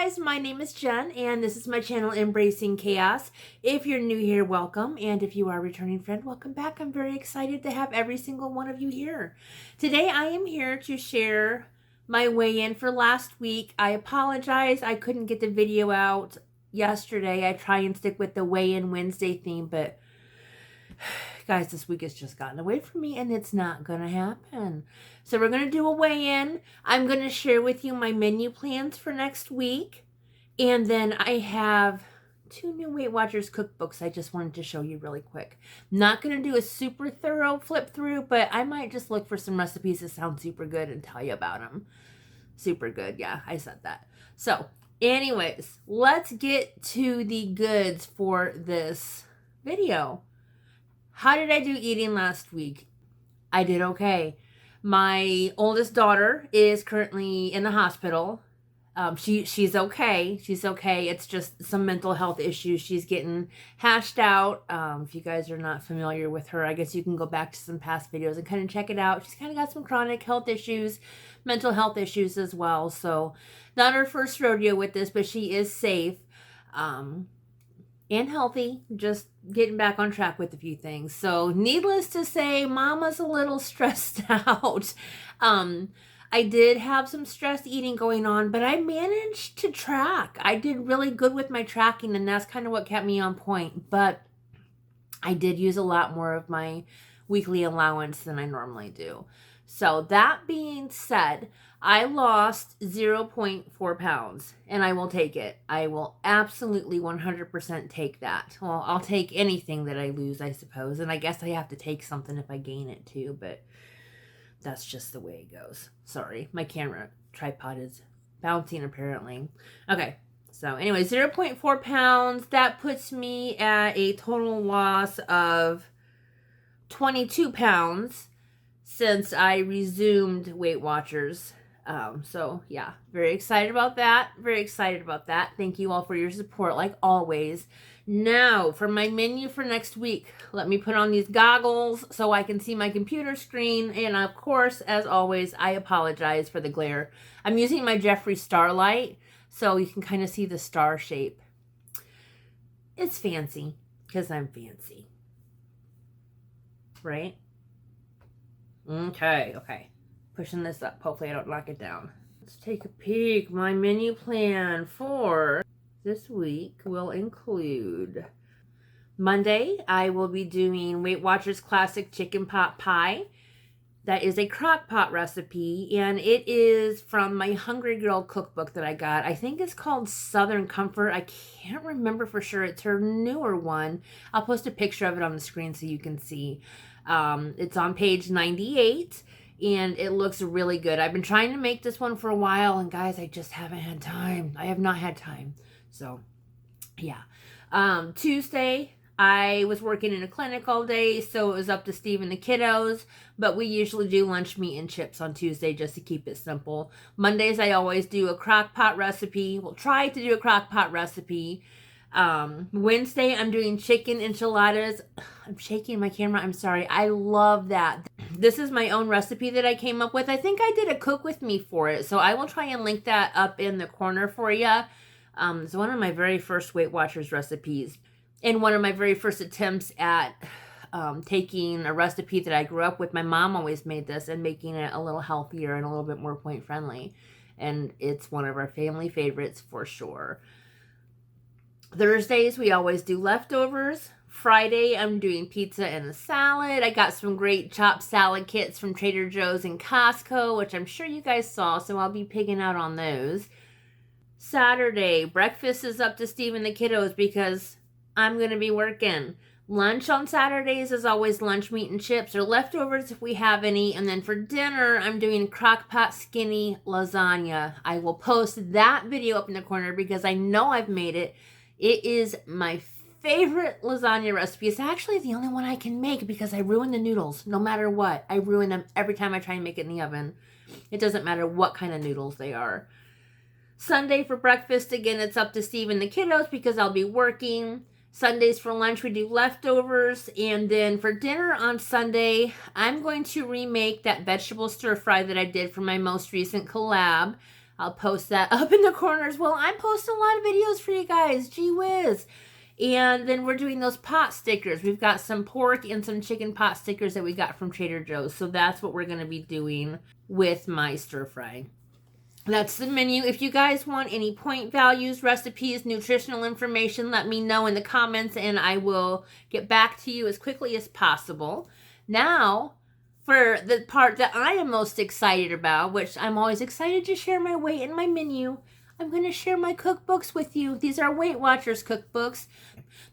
guys, my name is Jen and this is my channel Embracing Chaos. If you're new here, welcome, and if you are a returning friend, welcome back. I'm very excited to have every single one of you here. Today I am here to share my weigh-in for last week. I apologize I couldn't get the video out yesterday. I try and stick with the weigh-in Wednesday theme, but guys, this week has just gotten away from me and it's not gonna happen. So we're gonna do a weigh-in. I'm gonna share with you my menu plans for next week. And then I have 2 new Weight Watchers cookbooks I just wanted to show you really quick. Not gonna do a super thorough flip through, but I might just look for some recipes that sound super good and tell you about them. Super good, yeah, I said that. So anyways, let's get to the goods for this video. How did I do eating last week? I did okay. My oldest daughter is currently in the hospital. She's okay. She's okay. It's just some mental health issues she's getting hashed out. If you guys are not familiar with her, I guess you can go back to some past videos and kind of check it out. She's kind of got some chronic health issues, mental health issues as well. So not her first rodeo with this, but she is safe. And healthy, just getting back on track with a few things. So needless to say, Mama's a little stressed out. I did have some stress eating going on, but I managed to track. I did really good with my tracking, and that's kind of what kept me on point. But I did use a lot more of my weekly allowance than I normally do. So that being said, I lost 0.4 pounds, and I will take it. I will absolutely 100% take that. Well, I'll take anything that I lose, I suppose. And I guess I have to take something if I gain it too, but that's just the way it goes. Sorry, my camera tripod is bouncing apparently. Okay, so anyway, 0.4 pounds. That puts me at a total loss of 22 pounds since I resumed Weight Watchers. So yeah, very excited about that. Very excited about that. Thank you all for your support, like always. Now, for my menu for next week, let me put on these goggles so I can see my computer screen. And of course, as always, I apologize for the glare. I'm using my Jeffree Starlight, so you can kind of see the star shape. It's fancy, because I'm fancy. Right? Okay. Pushing this up. Hopefully I don't knock it down. Let's take a peek. My menu plan for this week will include Monday, I will be doing Weight Watchers Classic Chicken Pot Pie. That is a crock pot recipe, and it is from my Hungry Girl cookbook that I got. I think it's called Southern Comfort. I can't remember for sure. It's her newer one. I'll post a picture of it on the screen so you can see. It's on page 98. And it looks really good. I've been trying to make this one for a while, and guys, I just haven't had time. I have not had time. So, yeah. Tuesday, I was working in a clinic all day, so it was up to Steve and the kiddos. But we usually do lunch meat and chips on Tuesday just to keep it simple. Mondays, I always do a crock pot recipe. We'll try to do a crock pot recipe. Wednesday, I'm doing chicken enchiladas. I'm shaking my camera. I'm sorry. I love that. This is my own recipe that I came up with. I think I did a cook with me for it, so I will try and link that up in the corner for you. It's one of my very first Weight Watchers recipes, and one of my very first attempts at taking a recipe that I grew up with. My mom always made this and making it a little healthier and a little bit more point friendly, and it's one of our family favorites for sure. Thursdays, we always do leftovers. Friday, I'm doing pizza and a salad. I got some great chopped salad kits from Trader Joe's and Costco, which I'm sure you guys saw, so I'll be pigging out on those. Saturday, breakfast is up to Steve and the kiddos because I'm going to be working. Lunch on Saturdays is always lunch meat and chips or leftovers if we have any. And then for dinner, I'm doing crockpot skinny lasagna. I will post that video up in the corner because I know I've made it. It is my favorite lasagna recipe. It's actually the only one I can make because I ruin the noodles no matter what. I ruin them every time I try and make it in the oven. It doesn't matter what kind of noodles they are. Sunday for breakfast, again, it's up to Steve and the kiddos because I'll be working. Sundays for lunch, we do leftovers. And then for dinner on Sunday, I'm going to remake that vegetable stir fry that I did for my most recent collab. I'll post that up in the corners. Well, I'm posting a lot of videos for you guys. Gee whiz. And then we're doing those pot stickers. We've got some pork and some chicken pot stickers that we got from Trader Joe's. So that's what we're going to be doing with my stir fry. That's the menu. If you guys want any point values, recipes, nutritional information, let me know in the comments and I will get back to you as quickly as possible. Now, for the part that I am most excited about, which I'm always excited to share my weight and my menu, I'm going to share my cookbooks with you. These are Weight Watchers cookbooks.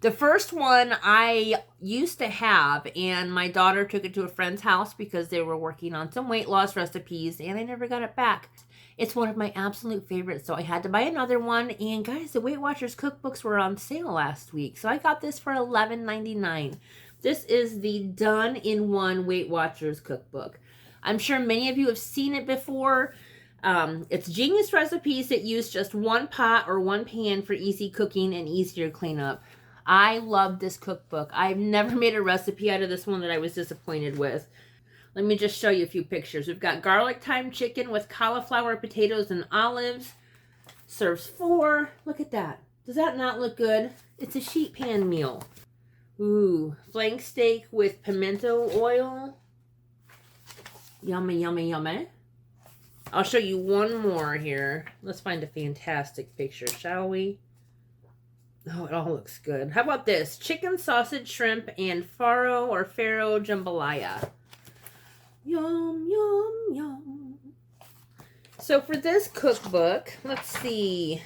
The first one I used to have, and my daughter took it to a friend's house because they were working on some weight loss recipes, and I never got it back. It's one of my absolute favorites, so I had to buy another one. And guys, the Weight Watchers cookbooks were on sale last week, so I got this for $11.99. This is the done-in-one Weight Watchers cookbook. I'm sure many of you have seen it before. It's genius recipes that use just one pot or one pan for easy cooking and easier cleanup. I love this cookbook. I've never made a recipe out of this one that I was disappointed with. Let me just show you a few pictures. We've got garlic thyme chicken with cauliflower, potatoes, and olives. Serves 4. Look at that. Does that not look good? It's a sheet pan meal. Ooh, flank steak with pimento oil. Yummy, yummy, yummy. I'll show you one more here. Let's find a fantastic picture, shall we? Oh, it all looks good. How about this? Chicken, sausage, shrimp, and farro or farro jambalaya. Yum, yum, yum. So for this cookbook, let's see.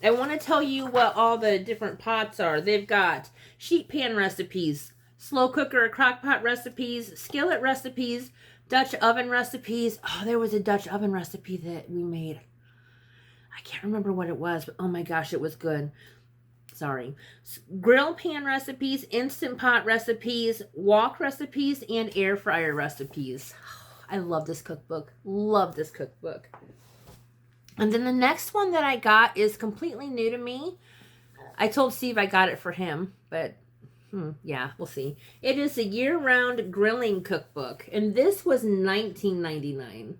I want to tell you what all the different pots are. They've got sheet pan recipes, slow cooker or crock pot recipes, skillet recipes, Dutch oven recipes. Oh, there was a Dutch oven recipe that we made. I can't remember what it was, but oh my gosh, it was good. Sorry. Grill pan recipes, instant pot recipes, wok recipes, and air fryer recipes. I love this cookbook. Love this cookbook. And then the next one that I got is completely new to me. I told Steve I got it for him, but yeah, we'll see. It is a year-round grilling cookbook, and this was $19.99.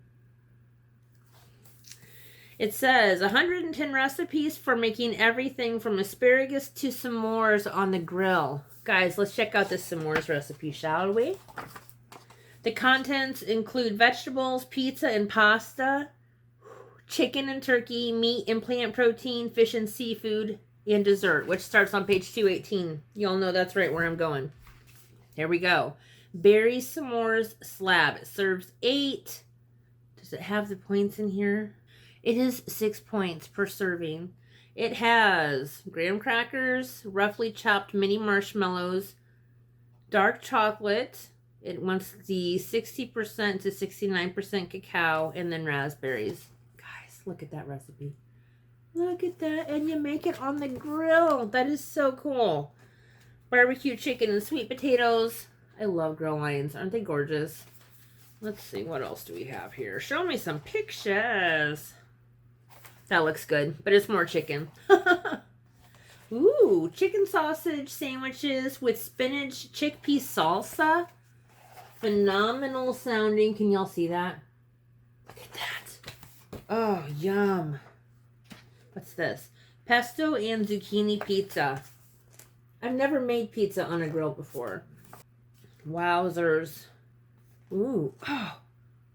It says 110 recipes for making everything from asparagus to s'mores on the grill. Guys, let's check out this s'mores recipe, shall we? The contents include vegetables, pizza and pasta, chicken and turkey, meat and plant protein, fish and seafood, and dessert, which starts on page 218. Y'all know that's right where I'm going. Here we go. Berry s'mores slab. It serves 8. Does it have the points in here? It is 6 points per serving. It has graham crackers, roughly chopped mini marshmallows, dark chocolate. It wants the 60% to 69% cacao, and then raspberries. Guys, look at that recipe. Look at that, and you make it on the grill. That is so cool. Barbecue chicken and sweet potatoes. I love grill lines. Aren't they gorgeous? Let's see, what else do we have here? Show me some pictures. That looks good, but it's more chicken. Ooh, chicken sausage sandwiches with spinach chickpea salsa. Phenomenal sounding. Can y'all see that? Look at that. Oh, yum. What's this? Pesto and zucchini pizza. I've never made pizza on a grill before. Wowzers. Ooh. Oh,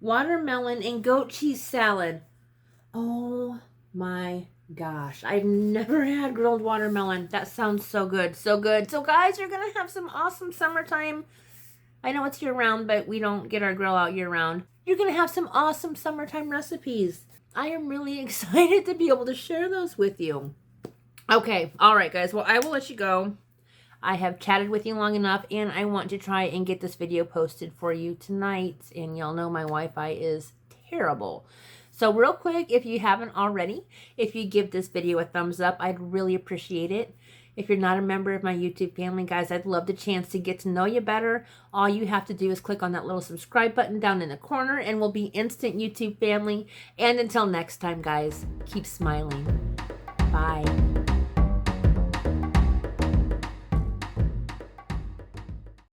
watermelon and goat cheese salad. Oh my gosh. I've never had grilled watermelon. That sounds so good. So good. So guys, you're going to have some awesome summertime. I know it's year round, but we don't get our grill out year round. You're going to have some awesome summertime recipes. I am really excited to be able to share those with you. Okay. All right, guys. Well, I will let you go. I have chatted with you long enough, and I want to try and get this video posted for you tonight. And y'all know my Wi-Fi is terrible. So real quick, if you haven't already, if you give this video a thumbs up, I'd really appreciate it. If you're not a member of my YouTube family, guys, I'd love the chance to get to know you better. All you have to do is click on that little subscribe button down in the corner, and we'll be instant YouTube family. And until next time, guys, keep smiling. Bye.